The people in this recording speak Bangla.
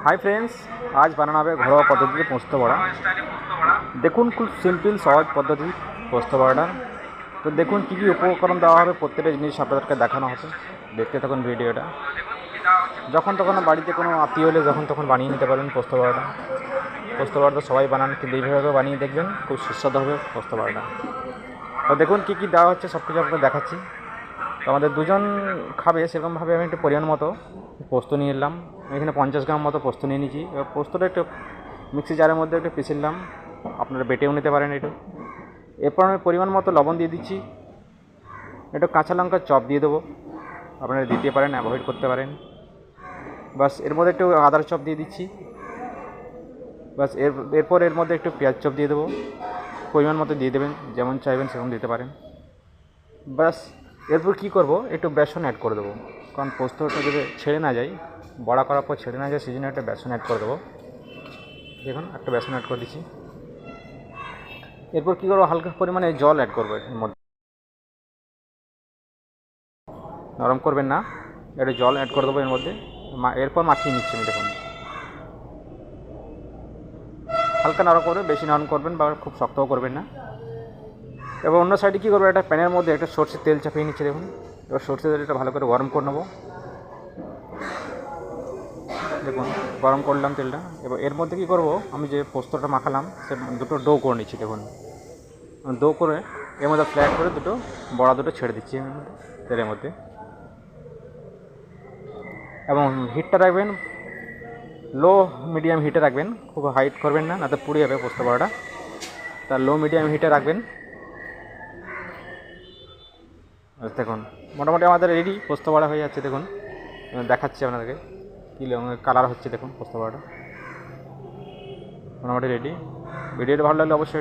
হাই ফ্রেন্ডস, আজ বানানো হবে ঘরোয়া পদ্ধতিতে পোস্ত বড়া। দেখুন, খুব সিম্পল সহজ পদ্ধতি পোস্ত বড়াটার। তো দেখুন কী কী উপকরণ দেওয়া হবে, প্রত্যেকটা জিনিস আপনাদেরকে দেখানো হবে। দেখতে থাকুন ভিডিওটা। যখন তখন বাড়িতে কোনো আত্মীয় হলে যখন তখন বানিয়ে নিতে পারবেন পোস্ত বড়াটা। পোস্ত বড়াটা সবাই বানান, কিন্তু এইভাবে বানিয়ে দেখবেন, খুব সুস্বাদু হবে পোস্ত বড়াটা। তো দেখুন কী কী দেওয়া হচ্ছে, সব কিছু আপনাকে দেখাচ্ছি। তো আমাদের দুজন খাবে, সেরকমভাবে আমি একটু পরিমাণ মতো পোস্ত নিয়ে এলাম। আমি এখানে 50 গ্রাম মতো পোস্ত নিয়ে নিয়েছি। এবার পোস্তটা একটু মিক্সি জারের মধ্যে একটু পিষে নিলাম, আপনারা বেটেও নিতে পারেন একটু। এরপর আমি পরিমাণ মতো লবণ দিয়ে দিচ্ছি, একটু কাঁচা লঙ্কার চপ দিয়ে দেবো, আপনারা দিতে পারেন, অ্যাভয়েড করতে পারেন। বাস এর মধ্যে একটু আদার চপ দিয়ে দিচ্ছি। বাস এরপর এর মধ্যে একটু পেঁয়াজ চপ দিয়ে দেবো, পরিমাণ মতো দিয়ে দেবেন, যেমন চাইবেন সেরকম দিতে পারেন। বাস এরপর কী করব, একটু বেসন অ্যাড করে দেবো, কারণ পোস্তটা যদি ছেড়ে না যায়, বড়া করার পর ছেড়ে না যায়, সেই জন্য একটা বেসন অ্যাড করে দেবো। দেখুন একটা বেসন অ্যাড করে দিচ্ছি। এরপর কী করবো, হালকা পরিমাণে জল অ্যাড করবো এর মধ্যে, নরম করবেন না, একটু জল অ্যাড করে দেবো এর মধ্যে। এরপর মাখিয়ে নিচ্ছি আমি। দেখুন হালকা নরম করবেন, বেশি নরম করবেন বা খুব শক্তও করবেন না। এবার অন্য সাইডে কী করবো, একটা প্যানের মধ্যে একটা সরষের তেল চাপিয়ে নিচ্ছি। দেখুন এবার সরষের তেলটা ভালো করে গরম করে নেবো। দেখুন গরম করলাম তেলটা। এবার এর মধ্যে কী করবো, আমি যে পোস্তটা মাখালাম সে দুটো ডো করে নিচ্ছি। দেখুন ডো করে এর মধ্যে ফ্ল্যাট করে দুটো বড়া দুটো ছেড়ে দিচ্ছি এর মধ্যে, তেলের মধ্যে। এবং হিটটা রাখবেন লো মিডিয়াম হিটে রাখবেন, খুব হাইট করবেন না, তো পুড়ে যাবে পোস্ত বড়াটা। তা লো মিডিয়াম হিটে রাখবেন। দেখুন মোটামুটি আমাদের রেডি, পোস্ত বড়া হয়ে যাচ্ছে। দেখুন দেখাচ্ছি আপনাদেরকে কী কালার হচ্ছে। দেখুন পোস্ত বড়াটা মোটামুটি রেডি। ভিডিওটা ভালো লাগলে অবশ্যই